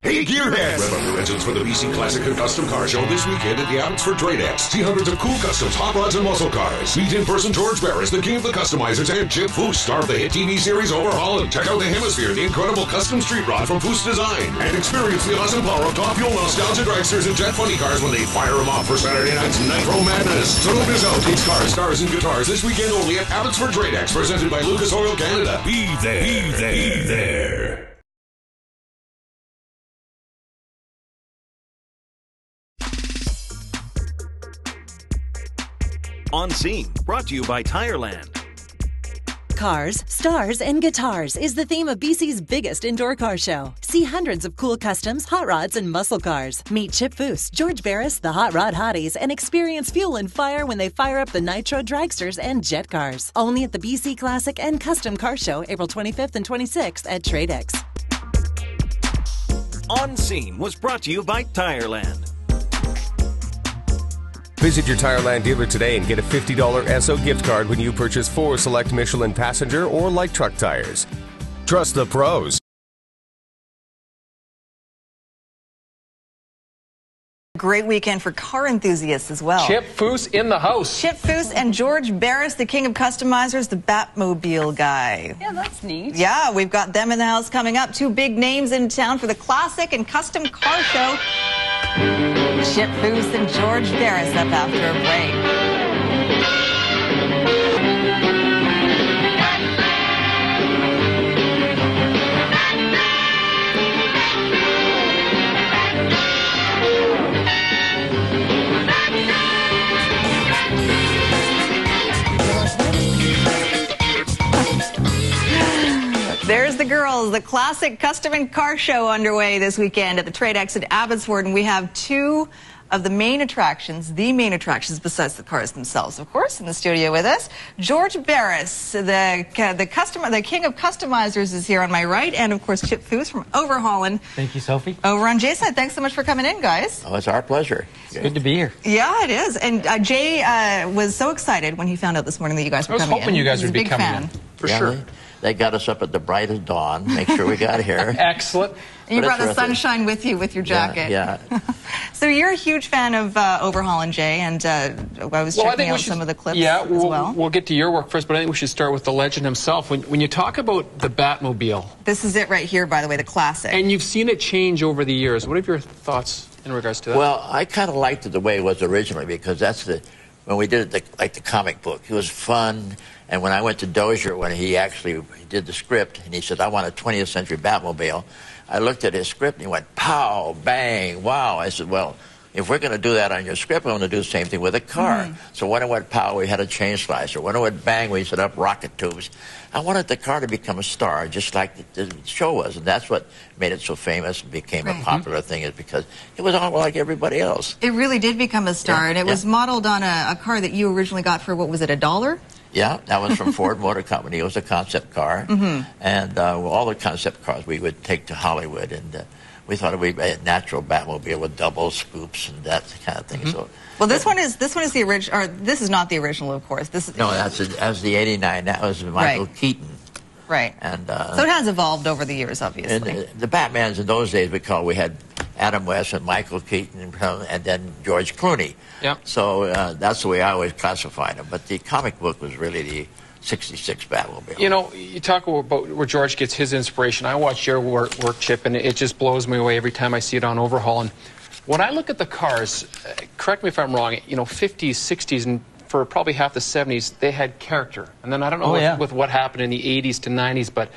Hey, Gearheads! Rev up your engines for the BC Classic and Custom Car Show this weekend at the Abbotsford TradeX. See hundreds of cool customs, hot rods, and muscle cars. Meet in person George Barris, the king of the customizers, and Chip Foose, star of the hit TV series Overhauling. Check out the Hemisphere, the incredible custom street rod from Foose Design. And experience the awesome power of top fuel nostalgia dragsters and jet funny cars when they fire them off for Saturday night's Nitro Madness. So don't miss out. It's cars, stars, and guitars this weekend only at Abbotsford TradeX, presented by Lucas Oil Canada. Be there. Be there. Be there. On Scene, brought to you by Tireland. Cars, stars, and guitars is the theme of BC's biggest indoor car show. See hundreds of cool customs, hot rods, and muscle cars. Meet Chip Foose, George Barris, the Hot Rod Hotties, and experience fuel and fire when they fire up the Nitro Dragsters and jet cars. Only at the BC Classic and Custom Car Show, April 25th and 26th at TradeX. On Scene was brought to you by Tireland. Visit your Tireland dealer today and get a $50 Esso gift card when you purchase 4 select Michelin passenger or light truck tires. Trust the pros. Great weekend for car enthusiasts as well. Chip Foose in the house. Chip Foose and George Barris, the king of customizers, the Batmobile guy. Yeah, that's neat. Yeah, we've got them in the house coming up. 2 big names in town for the classic and custom car show. Chip Foose and George Barris up after a break. There's the girls, the classic custom and car show underway this weekend at the TradeX at Abbotsford, and we have 2 of the main attractions, besides the cars themselves, of course, in the studio with us. George Barris, the king of customizers, is here on my right, and of course Chip Foose from Overhauling. Thank you, Sophie. Over on Jay's side. Thanks so much for coming in, guys. Oh, it's our pleasure. It's good to be here. Yeah, it is. And Jay was so excited when he found out this morning that you guys were coming in. I was hoping you guys would be coming in. For sure. They got us up at the brightest dawn, make sure we got here. Excellent. And you brought the sunshine with you with your jacket. Yeah. So you're a huge fan of Overhauling, Jay, and I was checking out some of the clips as well. We'll get to your work first, but I think we should start with the legend himself. When you talk about the Batmobile. This is it right here, by the way, the classic. And you've seen it change over the years. What are your thoughts in regards to that? Well, I kind of liked it the way it was originally, because that's when we did it like the comic book. It was fun. And when I went to Dozier, when he did the script, and he said, I want a 20th century Batmobile, I looked at his script, and he went, pow, bang, wow. I said, well, if we're going to do that on your script, I'm going to do the same thing with a car. So when it went pow, we had a chain slicer. When it went bang, we set up rocket tubes. I wanted the car to become a star, just like the show was. And that's what made it so famous and became a popular thing, is because it was all like everybody else. It really did become a star, and it was modeled on a car that you originally got for, what was it, $1? Yeah, that was from Ford Motor Company. It was a concept car. And all the concept cars we would take to Hollywood, and we thought it would be a natural Batmobile with double scoops and that kind of thing. So, well, this one is the original, or this is not the original, of course. This no, that's the '89. That was Michael Keaton. Right. And so it has evolved over the years, obviously. And the Batmans in those days, we had Adam West and Michael Keaton, and then George Clooney. Yeah. So that's the way I always classified them. But the comic book was really the '66 Batmobile. You know, you talk about where George gets his inspiration. I watch your work, Chip, and it just blows me away every time I see it on Overhaul. And when I look at the cars, correct me if I'm wrong, 50s, 60s, and for probably half the 70s, they had character. And then I don't know with what happened in the 80s to 90s, but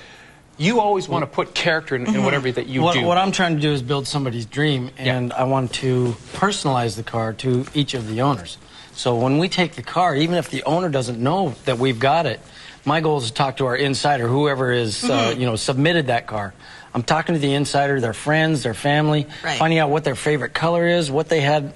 you always want to put character in whatever that you do. What I'm trying to do is build somebody's dream, and I want to personalize the car to each of the owners. So when we take the car, even if the owner doesn't know that we've got it, my goal is to talk to our insider, whoever is, submitted that car. I'm talking to the insider, their friends, their family, finding out what their favorite color is, what they had,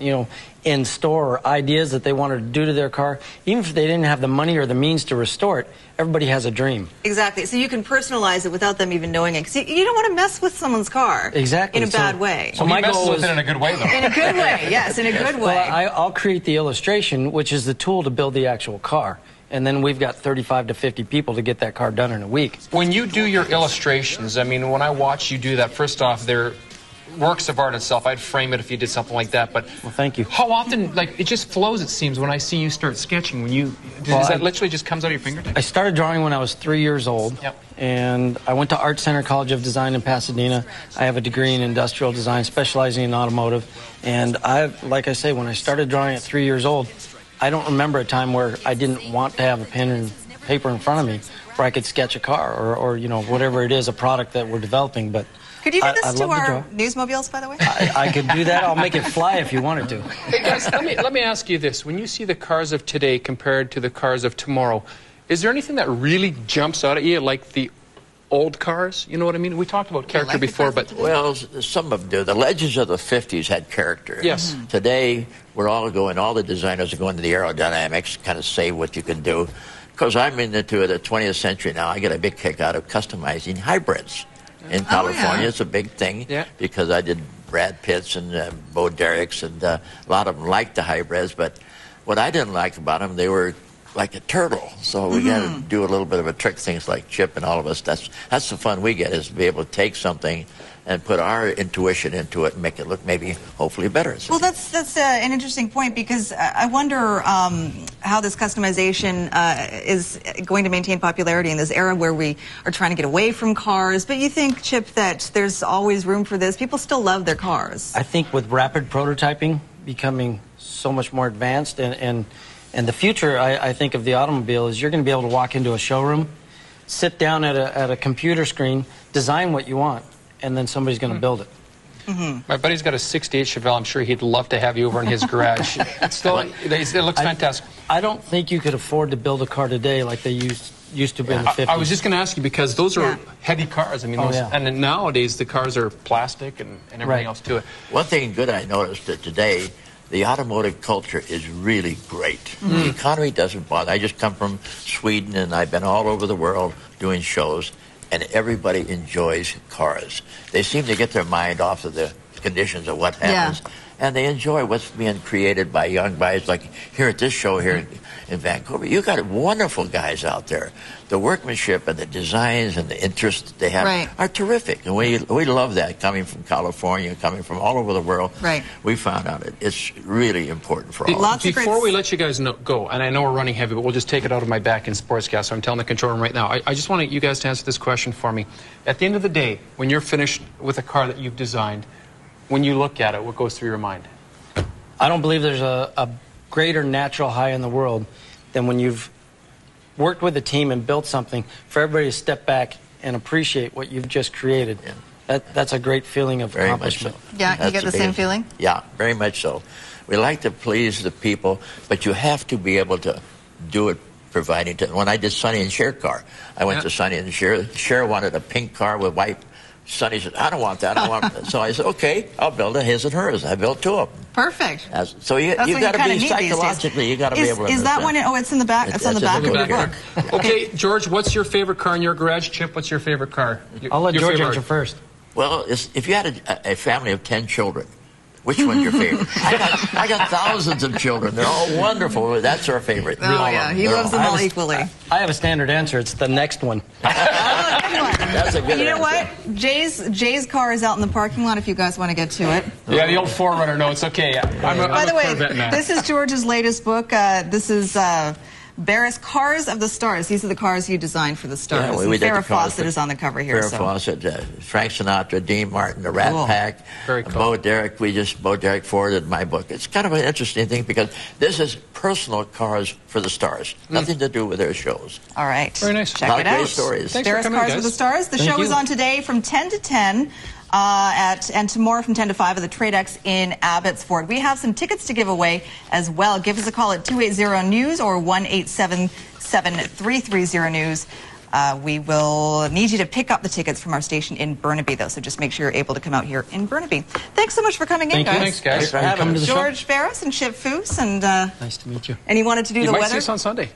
in store, or ideas that they wanted to do to their car. Even if they didn't have the money or the means to restore it, everybody has a dream. Exactly. So you can personalize it without them even knowing it. Because you don't want to mess with someone's car. Exactly. In a bad way. So my goal is in a good way, though. In a good way, yes, in a good way. Well, I'll create the illustration, which is the tool to build the actual car. And then we've got 35 to 50 people to get that car done in a week. When you do your illustrations, I mean, when I watch you do that, first off, they're works of art itself. I'd frame it if you did something like that. But well, thank you. How often, like, it just flows, it seems, when I see you start sketching. When you, does that literally just comes out of your fingertips? I started drawing when I was 3 years old. Yep. And I went to Art Center College of Design in Pasadena. I have a degree in industrial design, specializing in automotive. And like I say, when I started drawing at 3 years old, I don't remember a time where I didn't want to have a pen and paper in front of me where I could sketch a car or you know, whatever it is, a product that we're developing. But could you do this to our newsmobiles, by the way? I could do that. I'll make it fly if you wanted to. Hey guys, let me ask you this. When you see the cars of today compared to the cars of tomorrow, is there anything that really jumps out at you, like the old cars? You know what I mean? We talked about character before, but... Well, some of them do. The legends of the 50s had character. Yes. Mm-hmm. Today, all the designers are going to the aerodynamics, kind of say what you can do. Because I'm into the 20th century now, I get a big kick out of customizing hybrids. In California, it's a big thing because I did Brad Pitts and Bo Dereks, and a lot of them liked the hybrids, but what I didn't like about them, they were like a turtle. So we got to do a little bit of a trick, things like Chip and all of us. That's the fun we get, is to be able to take something and put our intuition into it and make it look maybe hopefully better. Well, that's an interesting point, because I wonder how this customization is going to maintain popularity in this era where we are trying to get away from cars. But you think, Chip, that there's always room for this? People still love their cars. I think with rapid prototyping becoming so much more advanced, and the future, I think, of the automobile is you're going to be able to walk into a showroom, sit down at a computer screen, design what you want, and then somebody's going to build it. My buddy's got a 68 Chevelle. I'm sure he'd love to have you over in his garage. It looks fantastic. I don't think you could afford to build a car today like they used to be in the 50s. I was just going to ask you, because those are heavy cars. I mean, and then nowadays the cars are plastic and everything else to it. One thing good I noticed that today, the automotive culture is really great. The economy doesn't bother. I just come from Sweden, and I've been all over the world doing shows, and everybody enjoys cars. They seem to get their mind off of the conditions of what happens, and they enjoy what's being created by young guys, like here at this show here in Vancouver. You got wonderful guys out there. The workmanship and the designs and the interests they have are terrific, and we love that, coming from California, coming from all over the world. We found out it's really important for all of us. Before we let you guys go, and I know we're running heavy, but we'll just take it out of my back in Sportscast, so I'm telling the control room right now. I just want you guys to answer this question for me. At the end of the day, when you're finished with a car that you've designed, when you look at it, what goes through your mind? I don't believe there's a greater natural high in the world than when you've worked with a team and built something, for everybody to step back and appreciate what you've just created. That's a great feeling of accomplishment. So. Yeah, you get the same feeling? Yeah, very much so. We like to please the people, but you have to be able to do it, providing to... When I did Sonny and Cher car, I went to Sonny and Cher. Cher wanted a pink car with white. Sonny said, I don't want that. I want that. So I said, okay, I'll build a his and hers. I built two of them. Perfect. So you got to be psychologically, you got to be able to... Is that one? It's in the back. It's on the back of the book. Okay, George, what's your favorite car in your garage? Chip, what's your favorite car? I'll let George answer first. Well, if you had a family of 10 children, which one's your favorite? I got thousands of children. They're all wonderful. That's our favorite. Oh, yeah. He loves them all equally. I have a standard answer. It's the next one. That's a good answer. You know what? Jay's car is out in the parking lot if you guys want to get to it. Yeah, the old 4Runner. No, it's okay. By the way, this is George's latest book. This is... Barris Cars of the Stars. These are the cars you designed for the stars. Yeah, we did Farrah Fawcett is on the cover here. Farrah Fawcett, Frank Sinatra, Dean Martin, the Rat Pack, Very cool. Bo Derek. Bo Derek forwarded my book. It's kind of an interesting thing because this is personal cars for the stars. Nothing to do with their shows. All right. Very nice. Check it out. Great stories. Barris Cars for the Stars. The show is on today from 10 to 10. And tomorrow from 10 to 5 at the TradeX in Abbotsford. We have some tickets to give away as well. Give us a call at 280-NEWS or 1-877-330-NEWS. We will need you to pick up the tickets from our station in Burnaby, though, so just make sure you're able to come out here in Burnaby. Thanks so much for coming in, guys. Thanks, guys. Thanks for having us. George Barris and Chip Foose. And, nice to meet you. And you wanted to do the weather? You might see us on Sunday.